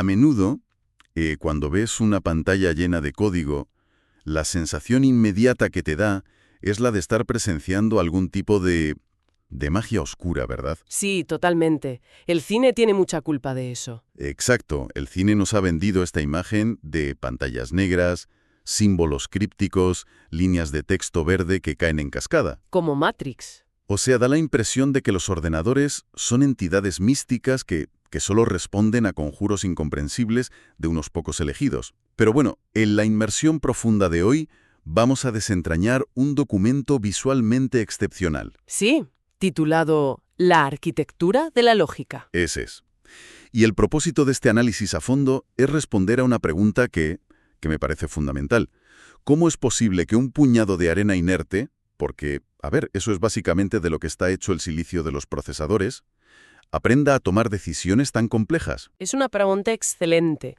A menudo, cuando ves una pantalla llena de código, la sensación inmediata que te da es la de estar presenciando algún tipo de magia oscura, ¿verdad? Sí, totalmente. El cine tiene mucha culpa de eso. Exacto, el cine nos ha vendido esta imagen de pantallas negras, símbolos crípticos, líneas de texto verde que caen en cascada. Como Matrix. O sea, da la impresión de que los ordenadores son entidades místicas que solo responden a conjuros incomprensibles de unos pocos elegidos. Pero bueno, en la inmersión profunda de hoy vamos a desentrañar un documento visualmente excepcional. Sí, titulado La arquitectura de la lógica. Ese es. Y el propósito de este análisis a fondo es responder a una pregunta que me parece fundamental. ¿Cómo es posible que un puñado de arena inerte, porque, a ver, eso es básicamente de lo que está hecho el silicio de los procesadores, aprenda a tomar decisiones tan complejas? Es una pregunta excelente.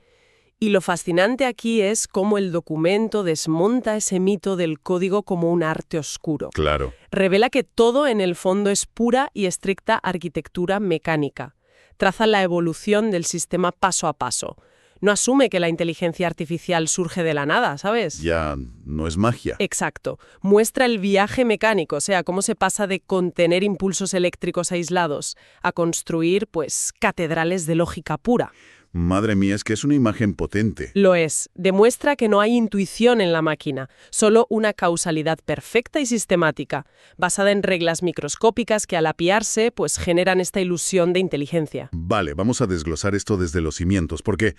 Y lo fascinante aquí es cómo el documento desmonta ese mito del código como un arte oscuro. Claro. Revela que todo en el fondo es pura y estricta arquitectura mecánica. Traza la evolución del sistema paso a paso. No asume que la inteligencia artificial surge de la nada, ¿sabes? Ya no es magia. Exacto. Muestra el viaje mecánico, o sea, cómo se pasa de contener impulsos eléctricos aislados a construir, pues, catedrales de lógica pura. Madre mía, es que es una imagen potente. Lo es. Demuestra que no hay intuición en la máquina, solo una causalidad perfecta y sistemática, basada en reglas microscópicas que al apiarse, pues generan esta ilusión de inteligencia. Vale, vamos a desglosar esto desde los cimientos, porque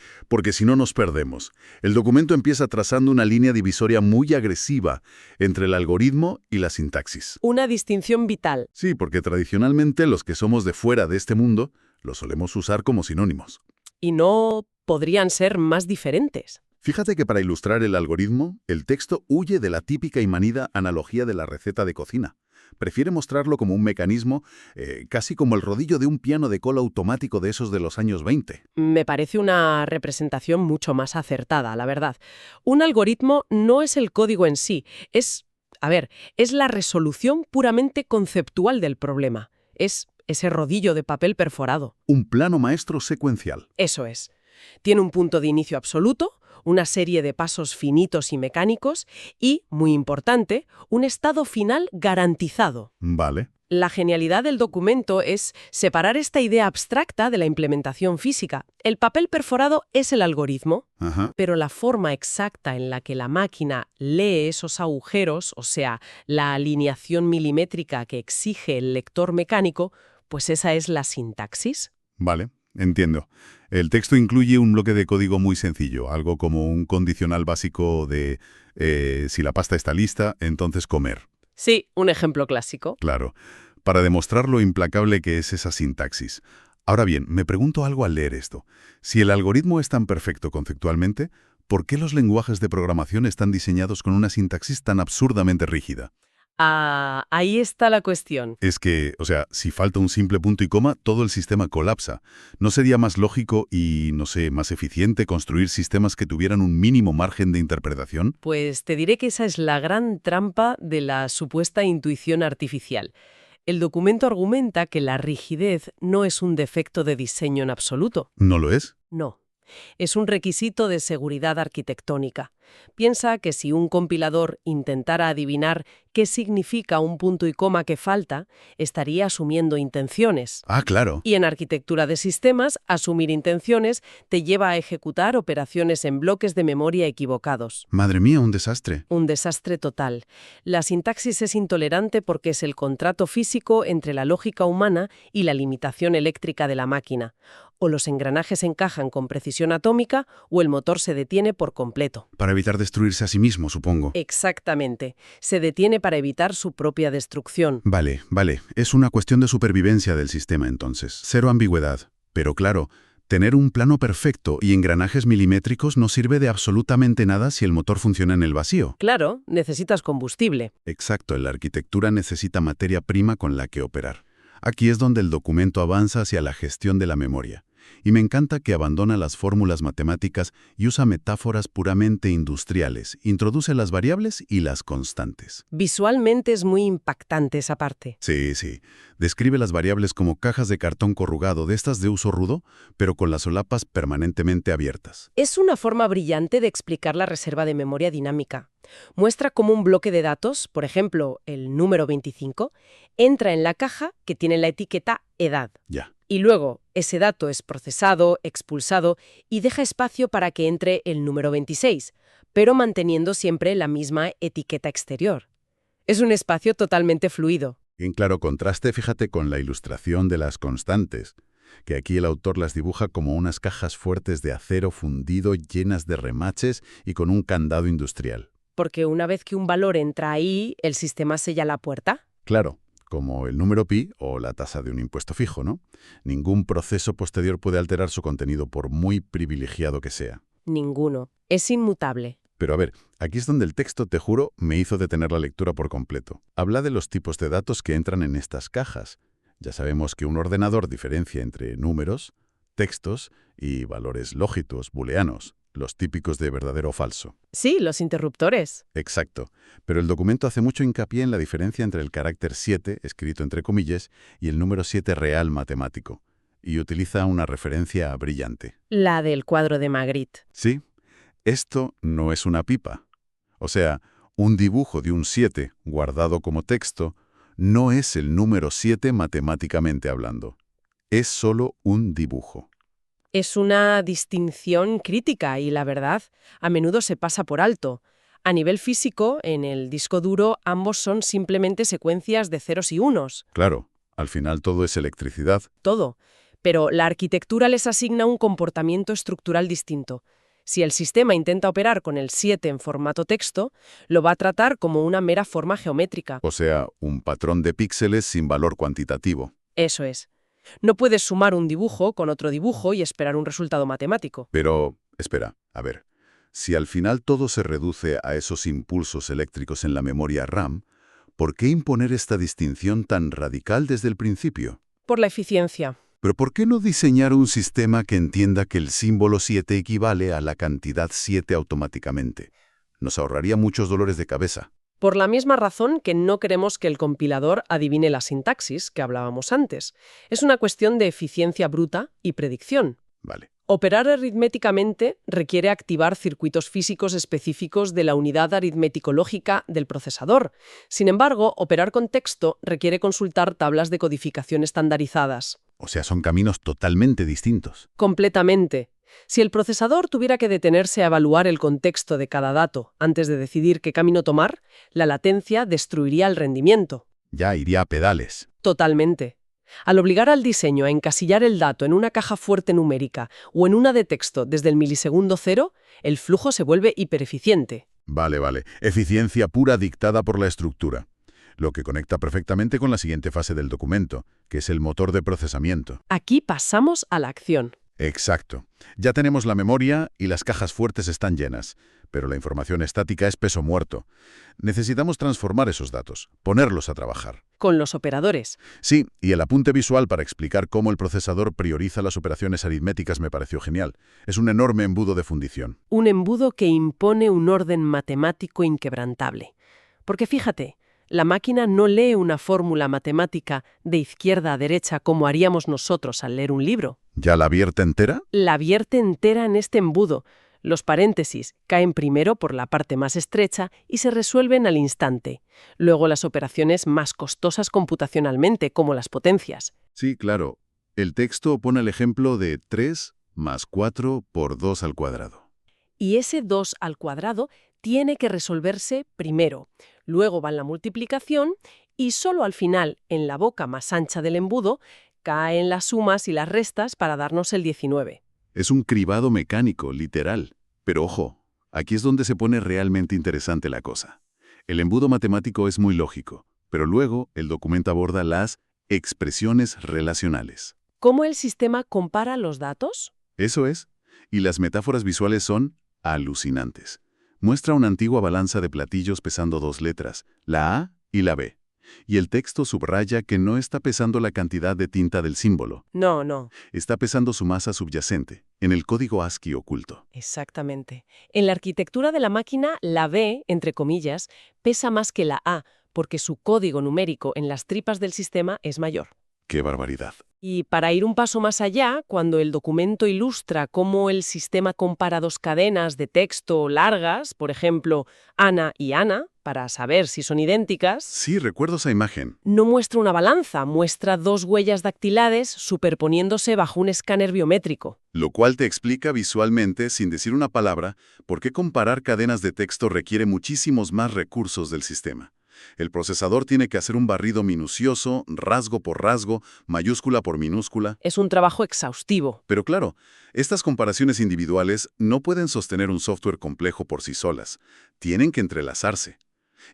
si no nos perdemos. El documento empieza trazando una línea divisoria muy agresiva entre el algoritmo y la sintaxis. Una distinción vital. Sí, porque tradicionalmente los que somos de fuera de este mundo lo solemos usar como sinónimos. Y no podrían ser más diferentes. Fíjate que para ilustrar el algoritmo, el texto huye de la típica y manida analogía de la receta de cocina. Prefiere mostrarlo como un mecanismo, casi como el rodillo de un piano de cola automático de esos de los años 20. Me parece una representación mucho más acertada, la verdad. Un algoritmo no es el código en sí, es la resolución puramente conceptual del problema. Es ese rodillo de papel perforado. Un plano maestro secuencial. Eso es. Tiene un punto de inicio absoluto, una serie de pasos finitos y mecánicos y, muy importante, un estado final garantizado. Vale. La genialidad del documento es separar esta idea abstracta de la implementación física. El papel perforado es el algoritmo, pero la forma exacta en la que la máquina lee esos agujeros, o sea, la alineación milimétrica que exige el lector mecánico, pues esa es la sintaxis. Vale, entiendo. El texto incluye un bloque de código muy sencillo, algo como un condicional básico de si la pasta está lista, entonces comer. Sí, un ejemplo clásico. Claro, para demostrar lo implacable que es esa sintaxis. Ahora bien, me pregunto algo al leer esto. Si el algoritmo es tan perfecto conceptualmente, ¿por qué los lenguajes de programación están diseñados con una sintaxis tan absurdamente rígida? Ahí está la cuestión. Es que, o sea, si falta un simple punto y coma, todo el sistema colapsa. ¿No sería más lógico y, no sé, más eficiente construir sistemas que tuvieran un mínimo margen de interpretación? Pues te diré que esa es la gran trampa de la supuesta intuición artificial. El documento argumenta que la rigidez no es un defecto de diseño en absoluto. ¿No lo es? No. Es un requisito de seguridad arquitectónica. Piensa que si un compilador intentara adivinar qué significa un punto y coma que falta, estaría asumiendo intenciones. Ah, claro. Y en arquitectura de sistemas, asumir intenciones te lleva a ejecutar operaciones en bloques de memoria equivocados. Madre mía, un desastre. Un desastre total. La sintaxis es intolerante porque es el contrato físico entre la lógica humana y la limitación eléctrica de la máquina. O los engranajes encajan con precisión atómica o el motor se detiene por completo. Para evitar destruirse a sí mismo, supongo. Exactamente. Se detiene para evitar su propia destrucción. Vale. Es una cuestión de supervivencia del sistema, entonces. Cero ambigüedad. Pero claro, tener un plano perfecto y engranajes milimétricos no sirve de absolutamente nada si el motor funciona en el vacío. Claro, necesitas combustible. Exacto, la arquitectura necesita materia prima con la que operar. Aquí es donde el documento avanza hacia la gestión de la memoria. Y me encanta que abandona las fórmulas matemáticas y usa metáforas puramente industriales. Introduce las variables y las constantes. Visualmente es muy impactante esa parte. Sí, sí. Describe las variables como cajas de cartón corrugado de estas de uso rudo, pero con las solapas permanentemente abiertas. Es una forma brillante de explicar la reserva de memoria dinámica. Muestra cómo un bloque de datos, por ejemplo, el número 25, entra en la caja que tiene la etiqueta edad. Ya. Y luego, ese dato es procesado, expulsado y deja espacio para que entre el número 26, pero manteniendo siempre la misma etiqueta exterior. Es un espacio totalmente fluido. En claro contraste, fíjate con la ilustración de las constantes, que aquí el autor las dibuja como unas cajas fuertes de acero fundido llenas de remaches y con un candado industrial. Porque una vez que un valor entra ahí, el sistema sella la puerta. Claro, como el número pi o la tasa de un impuesto fijo, ¿no? Ningún proceso posterior puede alterar su contenido por muy privilegiado que sea. Ninguno. Es inmutable. Pero a ver, aquí es donde el texto, te juro, me hizo detener la lectura por completo. Habla de los tipos de datos que entran en estas cajas. Ya sabemos que un ordenador diferencia entre números, textos y valores lógicos, booleanos, los típicos de verdadero o falso. Sí, los interruptores. Exacto. Pero el documento hace mucho hincapié en la diferencia entre el carácter 7, escrito entre comillas, y el número 7 real matemático. Y utiliza una referencia brillante. La del cuadro de Magritte. Sí. Esto no es una pipa. O sea, un dibujo de un 7 guardado como texto no es el número 7 matemáticamente hablando. Es solo un dibujo. Es una distinción crítica y, la verdad, a menudo se pasa por alto. A nivel físico, en el disco duro, ambos son simplemente secuencias de ceros y unos. Claro, al final todo es electricidad. Todo. Pero la arquitectura les asigna un comportamiento estructural distinto. Si el sistema intenta operar con el 7 en formato texto, lo va a tratar como una mera forma geométrica. O sea, un patrón de píxeles sin valor cuantitativo. Eso es. No puedes sumar un dibujo con otro dibujo y esperar un resultado matemático. Pero, espera, a ver. Si al final todo se reduce a esos impulsos eléctricos en la memoria RAM, ¿por qué imponer esta distinción tan radical desde el principio? Por la eficiencia. ¿Pero por qué no diseñar un sistema que entienda que el símbolo 7 equivale a la cantidad 7 automáticamente? Nos ahorraría muchos dolores de cabeza. Por la misma razón que no queremos que el compilador adivine la sintaxis que hablábamos antes. Es una cuestión de eficiencia bruta y predicción. Vale. Operar aritméticamente requiere activar circuitos físicos específicos de la unidad aritmético-lógica del procesador. Sin embargo, operar con texto requiere consultar tablas de codificación estandarizadas. O sea, son caminos totalmente distintos. Completamente. Si el procesador tuviera que detenerse a evaluar el contexto de cada dato antes de decidir qué camino tomar, la latencia destruiría el rendimiento. Ya iría a pedales. Totalmente. Al obligar al diseño a encasillar el dato en una caja fuerte numérica o en una de texto desde el milisegundo cero, el flujo se vuelve hipereficiente. Vale. Eficiencia pura dictada por la estructura. Lo que conecta perfectamente con la siguiente fase del documento, que es el motor de procesamiento. Aquí pasamos a la acción. Exacto. Ya tenemos la memoria y las cajas fuertes están llenas, pero la información estática es peso muerto. Necesitamos transformar esos datos, ponerlos a trabajar. Con los operadores. Sí, y el apunte visual para explicar cómo el procesador prioriza las operaciones aritméticas me pareció genial. Es un enorme embudo de fundición. Un embudo que impone un orden matemático inquebrantable. Porque fíjate, la máquina no lee una fórmula matemática de izquierda a derecha como haríamos nosotros al leer un libro. ¿Ya la vierte entera? La vierte entera en este embudo. Los paréntesis caen primero por la parte más estrecha y se resuelven al instante. Luego las operaciones más costosas computacionalmente, como las potencias. Sí, claro. El texto pone el ejemplo de 3 más 4 por 2 al cuadrado. Y ese 2 al cuadrado tiene que resolverse primero. Luego va en la multiplicación y solo al final, en la boca más ancha del embudo, caen las sumas y las restas para darnos el 19. Es un cribado mecánico, literal. Pero ojo, aquí es donde se pone realmente interesante la cosa. El embudo matemático es muy lógico, pero luego el documento aborda las expresiones relacionales. ¿Cómo el sistema compara los datos? Eso es, y las metáforas visuales son alucinantes. Muestra una antigua balanza de platillos pesando 2 letras, la A y la B, Y el texto subraya que no está pesando la cantidad de tinta del símbolo. No. Está pesando su masa subyacente, en el código ASCII oculto. Exactamente. En la arquitectura de la máquina, la B, entre comillas, pesa más que la A, porque su código numérico en las tripas del sistema es mayor. ¡Qué barbaridad! Y para ir un paso más allá, cuando el documento ilustra cómo el sistema compara dos cadenas de texto largas, por ejemplo, Ana y Ana, para saber si son idénticas, Sí, recuerdo esa imagen. no muestra una balanza, muestra dos huellas dactilares superponiéndose bajo un escáner biométrico. Lo cual te explica visualmente, sin decir una palabra, por qué comparar cadenas de texto requiere muchísimos más recursos del sistema. El procesador tiene que hacer un barrido minucioso, rasgo por rasgo, mayúscula por minúscula. Es un trabajo exhaustivo. Pero claro, estas comparaciones individuales no pueden sostener un software complejo por sí solas. Tienen que entrelazarse.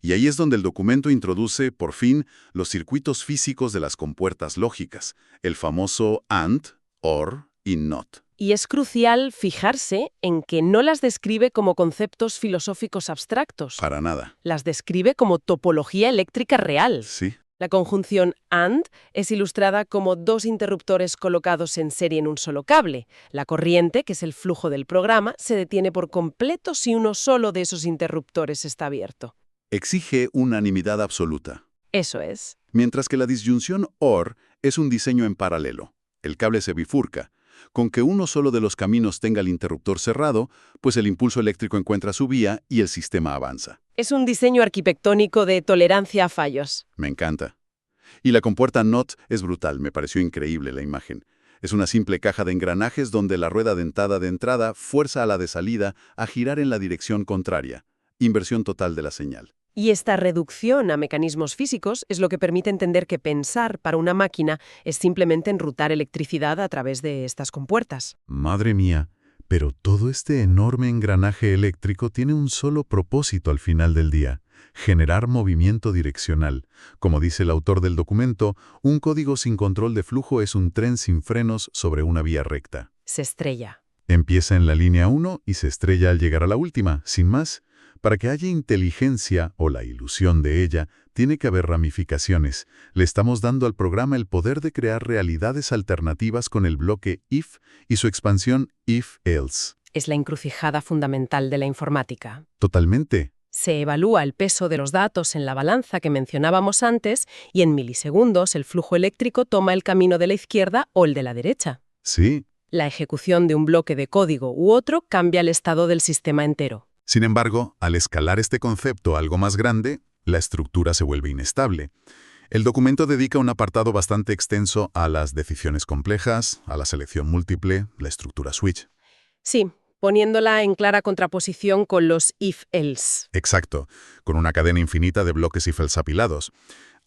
Y ahí es donde el documento introduce, por fin, los circuitos físicos de las compuertas lógicas, el famoso AND, OR y NOT. Y es crucial fijarse en que no las describe como conceptos filosóficos abstractos. Para nada. Las describe como topología eléctrica real. Sí. La conjunción AND es ilustrada como dos interruptores colocados en serie en un solo cable. La corriente, que es el flujo del programa, se detiene por completo si uno solo de esos interruptores está abierto. Exige unanimidad absoluta. Eso es. Mientras que la disyunción OR es un diseño en paralelo. El cable se bifurca. Con que uno solo de los caminos tenga el interruptor cerrado, pues el impulso eléctrico encuentra su vía y el sistema avanza. Es un diseño arquitectónico de tolerancia a fallos. Me encanta. Y la compuerta NOT es brutal, me pareció increíble la imagen. Es una simple caja de engranajes donde la rueda dentada de entrada fuerza a la de salida a girar en la dirección contraria. Inversión total de la señal. Y esta reducción a mecanismos físicos es lo que permite entender que pensar para una máquina es simplemente enrutar electricidad a través de estas compuertas. Madre mía, pero todo este enorme engranaje eléctrico tiene un solo propósito al final del día: generar movimiento direccional. Como dice el autor del documento, un código sin control de flujo es un tren sin frenos sobre una vía recta. Se estrella. Empieza en la línea 1 y se estrella al llegar a la última, sin más. Para que haya inteligencia, o la ilusión de ella, tiene que haber ramificaciones. Le estamos dando al programa el poder de crear realidades alternativas con el bloque if y su expansión if-else. Es la encrucijada fundamental de la informática. Totalmente. Se evalúa el peso de los datos en la balanza que mencionábamos antes y en milisegundos el flujo eléctrico toma el camino de la izquierda o el de la derecha. Sí. La ejecución de un bloque de código u otro cambia el estado del sistema entero. Sin embargo, al escalar este concepto a algo más grande, la estructura se vuelve inestable. El documento dedica un apartado bastante extenso a las decisiones complejas, a la selección múltiple, la estructura switch. Sí, poniéndola en clara contraposición con los if-else. Exacto, con una cadena infinita de bloques if-else apilados.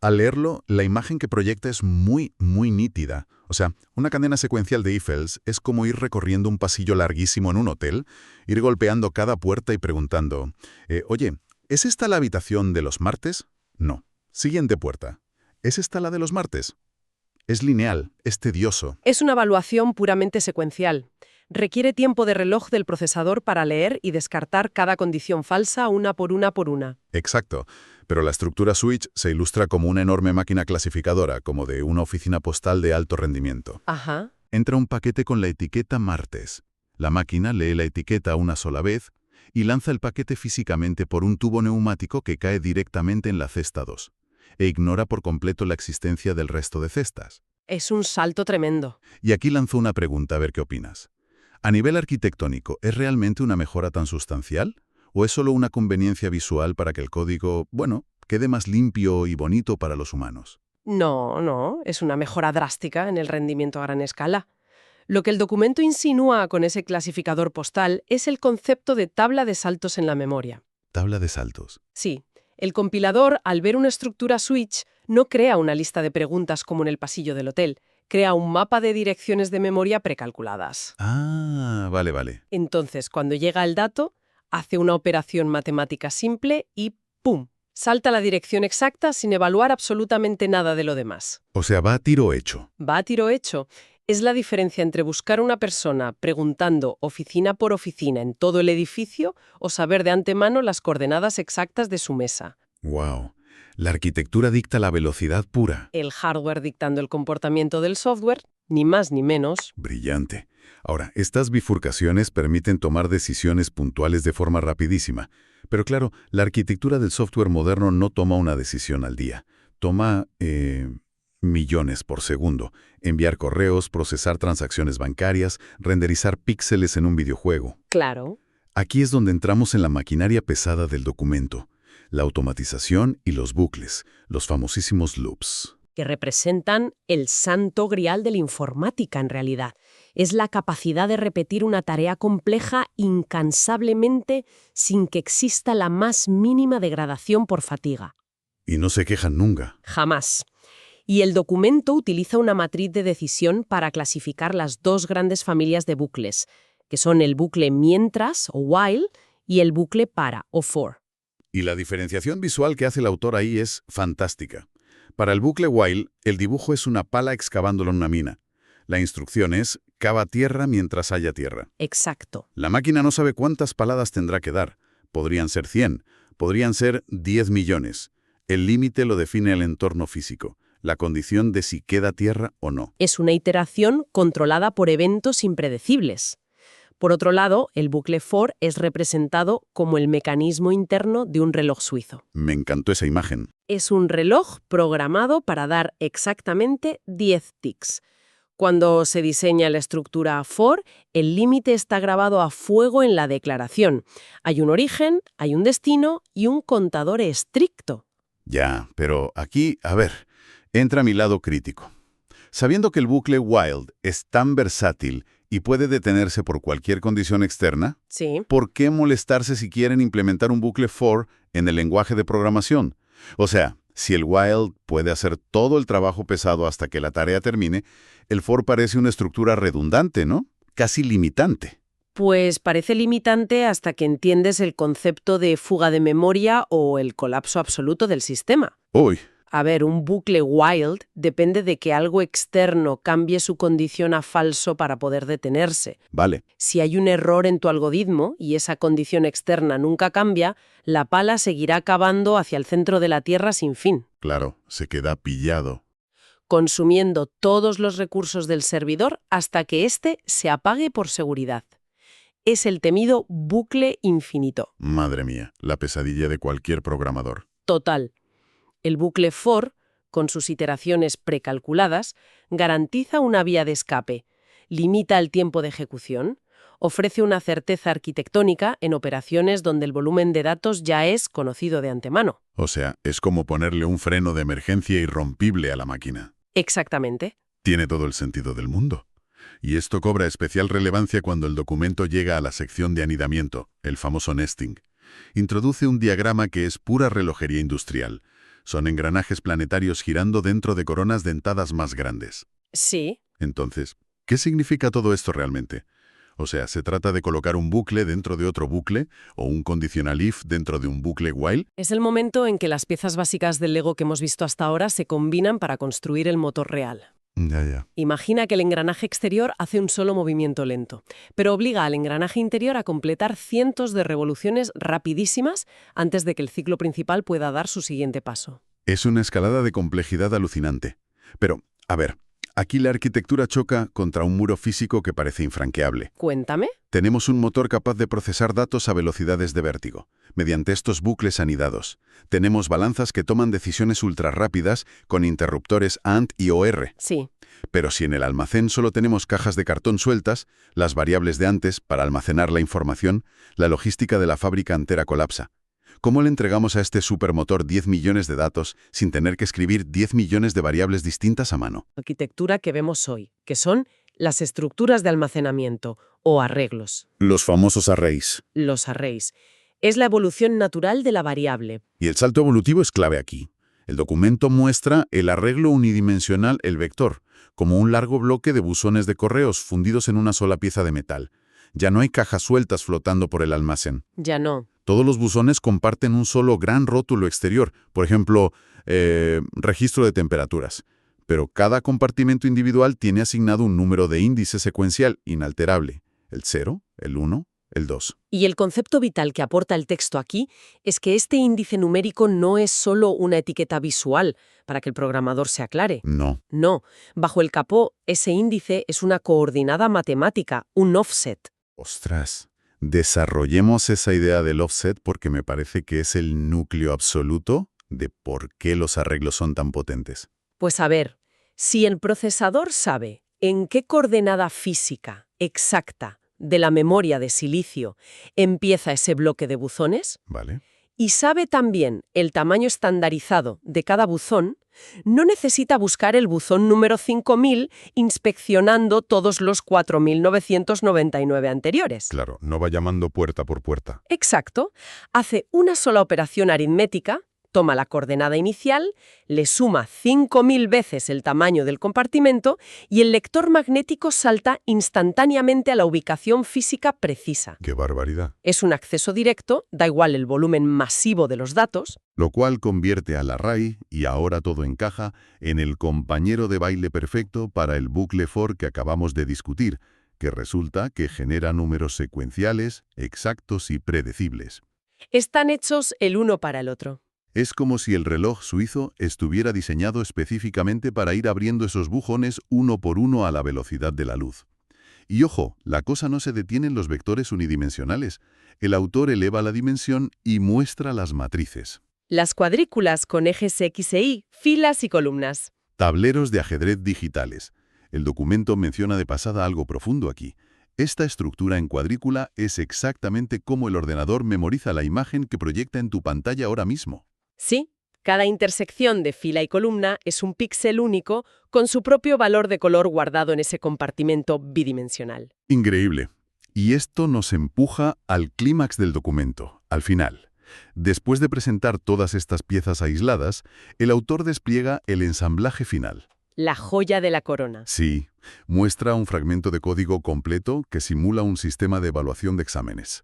Al leerlo, la imagen que proyecta es muy nítida. O sea, una cadena secuencial de if-else es como ir recorriendo un pasillo larguísimo en un hotel, ir golpeando cada puerta y preguntando, oye, ¿es esta la habitación de los martes? No. Siguiente puerta. ¿Es esta la de los martes? Es lineal, es tedioso. Es una evaluación puramente secuencial. Requiere tiempo de reloj del procesador para leer y descartar cada condición falsa una por una por una. Exacto, pero la estructura switch se ilustra como una enorme máquina clasificadora, como de una oficina postal de alto rendimiento. Ajá. Entra un paquete con la etiqueta martes. La máquina lee la etiqueta una sola vez y lanza el paquete físicamente por un tubo neumático que cae directamente en la cesta 2, e ignora por completo la existencia del resto de cestas. Es un salto tremendo. Y aquí lanzo una pregunta a ver qué opinas. A nivel arquitectónico, ¿es realmente una mejora tan sustancial? ¿O es solo una conveniencia visual para que el código, quede más limpio y bonito para los humanos? No, es una mejora drástica en el rendimiento a gran escala. Lo que el documento insinúa con ese clasificador postal es el concepto de tabla de saltos en la memoria. Tabla de saltos. Sí, el compilador, al ver una estructura switch, no crea una lista de preguntas como en el pasillo del hotel. Crea un mapa de direcciones de memoria precalculadas. Ah, vale. Entonces, cuando llega el dato, hace una operación matemática simple y ¡pum! Salta la dirección exacta sin evaluar absolutamente nada de lo demás. O sea, va a tiro hecho. Va a tiro hecho. Es la diferencia entre buscar a una persona preguntando oficina por oficina en todo el edificio o saber de antemano las coordenadas exactas de su mesa. Wow. La arquitectura dicta la velocidad pura. El hardware dictando el comportamiento del software, ni más ni menos. Brillante. Ahora, estas bifurcaciones permiten tomar decisiones puntuales de forma rapidísima. Pero claro, la arquitectura del software moderno no toma una decisión al día. Toma millones por segundo. Enviar correos, procesar transacciones bancarias, renderizar píxeles en un videojuego. Claro. Aquí es donde entramos en la maquinaria pesada del documento. La automatización y los bucles, los famosísimos loops. Que representan el santo grial de la informática en realidad. Es la capacidad de repetir una tarea compleja incansablemente sin que exista la más mínima degradación por fatiga. Y no se quejan nunca. Jamás. Y el documento utiliza una matriz de decisión para clasificar las dos grandes familias de bucles, que son el bucle mientras o while y el bucle para o for. Y la diferenciación visual que hace el autor ahí es fantástica. Para el bucle while, el dibujo es una pala excavándolo en una mina. La instrucción es cava tierra mientras haya tierra. Exacto. La máquina no sabe cuántas paladas tendrá que dar. Podrían ser 100, podrían ser 10 millones. El límite lo define el entorno físico, la condición de si queda tierra o no. Es una iteración controlada por eventos impredecibles. Por otro lado, el bucle for es representado como el mecanismo interno de un reloj suizo. Me encantó esa imagen. Es un reloj programado para dar exactamente 10 tics. Cuando se diseña la estructura for, el límite está grabado a fuego en la declaración. Hay un origen, hay un destino y un contador estricto. Ya, pero aquí, a ver, entra mi lado crítico. Sabiendo que el bucle while es tan versátil y puede detenerse por cualquier condición externa, Sí. ¿por qué molestarse si quieren implementar un bucle for en el lenguaje de programación? O sea, si el while puede hacer todo el trabajo pesado hasta que la tarea termine, el for parece una estructura redundante, ¿no? Casi limitante. Pues parece limitante hasta que entiendes el concepto de fuga de memoria o el colapso absoluto del sistema. Uy, A ver, un bucle while depende de que algo externo cambie su condición a falso para poder detenerse. vale. Si hay un error en tu algoritmo y esa condición externa nunca cambia, la pala seguirá cavando hacia el centro de la Tierra sin fin, Claro, se queda pillado. consumiendo todos los recursos del servidor hasta que éste se apague por seguridad. Es el temido bucle infinito. Madre mía, la pesadilla de cualquier programador. Total. El bucle for, con sus iteraciones precalculadas, garantiza una vía de escape, limita el tiempo de ejecución, ofrece una certeza arquitectónica en operaciones donde el volumen de datos ya es conocido de antemano. O sea, es como ponerle un freno de emergencia irrompible a la máquina. Exactamente. Tiene todo el sentido del mundo. Y esto cobra especial relevancia cuando el documento llega a la sección de anidamiento, el famoso nesting. Introduce un diagrama que es pura relojería industrial. Son engranajes planetarios girando dentro de coronas dentadas más grandes. Sí. Entonces, ¿qué significa todo esto realmente? O sea, ¿se trata de colocar un bucle dentro de otro bucle o un conditional if dentro de un bucle while? Es el momento en que las piezas básicas del Lego que hemos visto hasta ahora se combinan para construir el motor real. Ya. Imagina que el engranaje exterior hace un solo movimiento lento, pero obliga al engranaje interior a completar cientos de revoluciones rapidísimas antes de que el ciclo principal pueda dar su siguiente paso. Es una escalada de complejidad alucinante. Pero, a ver, aquí la arquitectura choca contra un muro físico que parece infranqueable. Cuéntame. Tenemos un motor capaz de procesar datos a velocidades de vértigo, mediante estos bucles anidados. Tenemos balanzas que toman decisiones ultrarrápidas con interruptores AND y OR. Sí. Pero si en el almacén solo tenemos cajas de cartón sueltas, las variables de antes para almacenar la información, la logística de la fábrica entera colapsa. ¿Cómo le entregamos a este supermotor 10 millones de datos sin tener que escribir 10 millones de variables distintas a mano? Arquitectura que vemos hoy, que son las estructuras de almacenamiento o arreglos. Los famosos arrays. Los arrays. Es la evolución natural de la variable. Y el salto evolutivo es clave aquí. El documento muestra el arreglo unidimensional, el vector, como un largo bloque de buzones de correos fundidos en una sola pieza de metal. Ya no hay cajas sueltas flotando por el almacén. Ya no. Todos los buzones comparten un solo gran rótulo exterior, por ejemplo, registro de temperaturas. Pero cada compartimento individual tiene asignado un número de índice secuencial inalterable, el 0, el 1, el 2. Y el concepto vital que aporta el texto aquí es que este índice numérico no es solo una etiqueta visual para que el programador se aclare. No. No, bajo el capó, ese índice es una coordenada matemática, un offset. Ostras. Desarrollemos esa idea del offset porque me parece que es el núcleo absoluto de por qué los arreglos son tan potentes. Pues a ver, si el procesador sabe en qué coordenada física exacta de la memoria de silicio empieza ese bloque de buzones, ¿Vale? y sabe también el tamaño estandarizado de cada buzón, no necesita buscar el buzón número 5000 inspeccionando todos los 4999 anteriores. Claro, no va llamando puerta por puerta. Exacto. Hace una sola operación aritmética, toma la coordenada inicial, le suma 5000 veces el tamaño del compartimento y el lector magnético salta instantáneamente a la ubicación física precisa. ¡Qué barbaridad! Es un acceso directo, da igual el volumen masivo de los datos. Lo cual convierte al array, y ahora todo encaja, en el compañero de baile perfecto para el bucle for que acabamos de discutir, que resulta que genera números secuenciales, exactos y predecibles. Están hechos el uno para el otro. Es como si el reloj suizo estuviera diseñado específicamente para ir abriendo esos bujones uno por uno a la velocidad de la luz. Y ojo, la cosa no se detiene en los vectores unidimensionales. El autor eleva la dimensión y muestra las matrices. Las cuadrículas con ejes X e Y, filas y columnas. Tableros de ajedrez digitales. El documento menciona de pasada algo profundo aquí. Esta estructura en cuadrícula es exactamente cómo el ordenador memoriza la imagen que proyecta en tu pantalla ahora mismo. Sí, cada intersección de fila y columna es un píxel único con su propio valor de color guardado en ese compartimento bidimensional. Increíble. Y esto nos empuja al clímax del documento, al final. Después de presentar todas estas piezas aisladas, el autor despliega el ensamblaje final. La joya de la corona. Sí, muestra un fragmento de código completo que simula un sistema de evaluación de exámenes.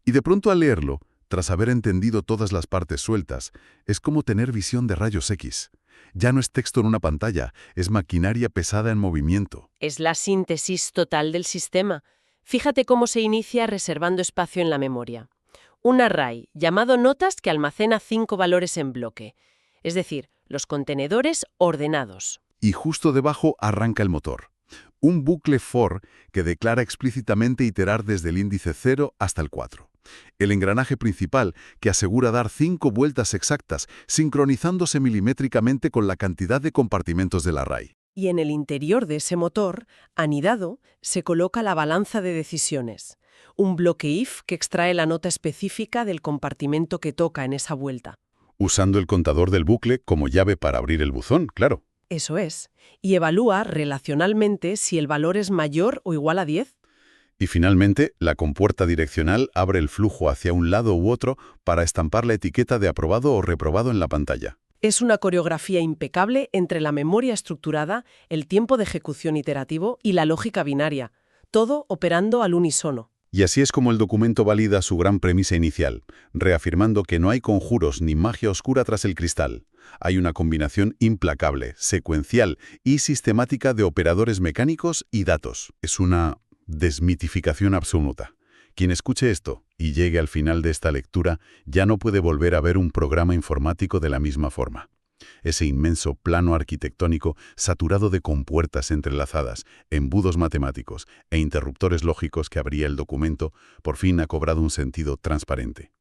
Y de pronto al leerlo, tras haber entendido todas las partes sueltas, es como tener visión de rayos X. Ya no es texto en una pantalla, es maquinaria pesada en movimiento. Es la síntesis total del sistema. Fíjate cómo se inicia reservando espacio en la memoria. Un array llamado notas que almacena 5 valores en bloque, es decir, los contenedores ordenados. Y justo debajo arranca el motor. Un bucle for que declara explícitamente iterar desde el índice 0 hasta el 4. El engranaje principal que asegura dar 5 vueltas exactas, sincronizándose milimétricamente con la cantidad de compartimentos del array. Y en el interior de ese motor, anidado, se coloca la balanza de decisiones, un bloque if que extrae la nota específica del compartimento que toca en esa vuelta. Usando el contador del bucle como llave para abrir el buzón, claro. Eso es, y evalúa relacionalmente si el valor es mayor o igual a 10. Y finalmente, la compuerta direccional abre el flujo hacia un lado u otro para estampar la etiqueta de aprobado o reprobado en la pantalla. Es una coreografía impecable entre la memoria estructurada, el tiempo de ejecución iterativo y la lógica binaria, todo operando al unísono. Y así es como el documento valida su gran premisa inicial, reafirmando que no hay conjuros ni magia oscura tras el cristal. Hay una combinación implacable, secuencial y sistemática de operadores mecánicos y datos. Es una desmitificación absoluta. Quien escuche esto y llegue al final de esta lectura ya no puede volver a ver un programa informático de la misma forma. Ese inmenso plano arquitectónico saturado de compuertas entrelazadas, embudos matemáticos e interruptores lógicos que abría el documento, por fin ha cobrado un sentido transparente.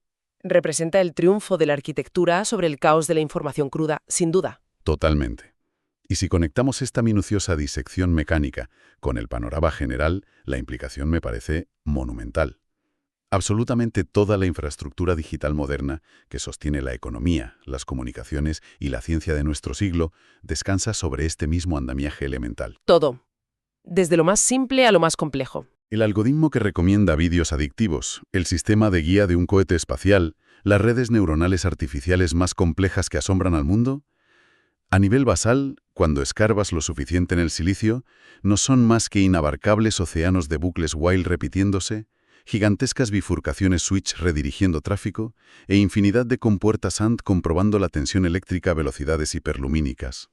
Representa el triunfo de la arquitectura sobre el caos de la información cruda, sin duda. Totalmente. Y si conectamos esta minuciosa disección mecánica con el panorama general, la implicación me parece monumental. Absolutamente toda la infraestructura digital moderna que sostiene la economía, las comunicaciones y la ciencia de nuestro siglo descansa sobre este mismo andamiaje elemental. Todo. Desde lo más simple a lo más complejo. El algoritmo que recomienda vídeos adictivos, el sistema de guía de un cohete espacial, las redes neuronales artificiales más complejas que asombran al mundo. A nivel basal, cuando escarbas lo suficiente en el silicio, no son más que inabarcables océanos de bucles while repitiéndose, gigantescas bifurcaciones switch redirigiendo tráfico e infinidad de compuertas AND comprobando la tensión eléctrica a velocidades hiperlumínicas.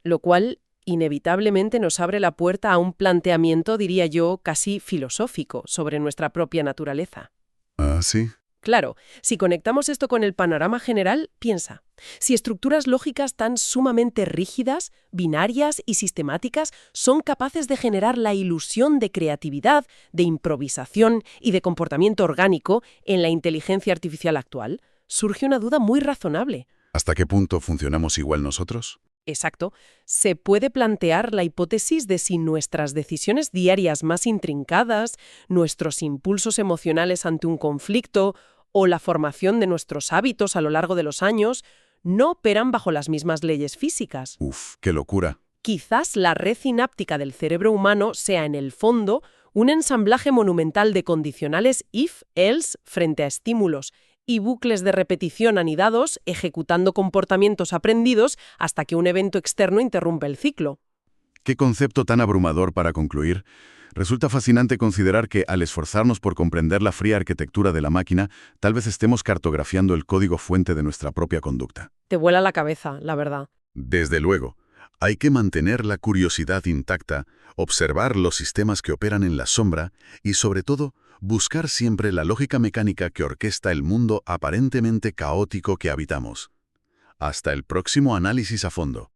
Lo cual inevitablemente nos abre la puerta a un planteamiento, diría yo, casi filosófico sobre nuestra propia naturaleza. Ah, sí. Claro, si conectamos esto con el panorama general, piensa, si estructuras lógicas tan sumamente rígidas, binarias y sistemáticas son capaces de generar la ilusión de creatividad, de improvisación y de comportamiento orgánico en la inteligencia artificial actual, surge una duda muy razonable. ¿Hasta qué punto funcionamos igual nosotros? Exacto, se puede plantear la hipótesis de si nuestras decisiones diarias más intrincadas, nuestros impulsos emocionales ante un conflicto o la formación de nuestros hábitos a lo largo de los años no operan bajo las mismas leyes físicas. Uf, qué locura. Quizás la red sináptica del cerebro humano sea en el fondo un ensamblaje monumental de condicionales if, else frente a estímulos y bucles de repetición anidados ejecutando comportamientos aprendidos hasta que un evento externo interrumpe el ciclo. Qué concepto tan abrumador para concluir. Resulta fascinante considerar que, al esforzarnos por comprender la fría arquitectura de la máquina, tal vez estemos cartografiando el código fuente de nuestra propia conducta. Te vuela la cabeza, la verdad. Desde luego, hay que mantener la curiosidad intacta, observar los sistemas que operan en la sombra y, sobre todo, buscar siempre la lógica mecánica que orquesta el mundo aparentemente caótico que habitamos. Hasta el próximo análisis a fondo.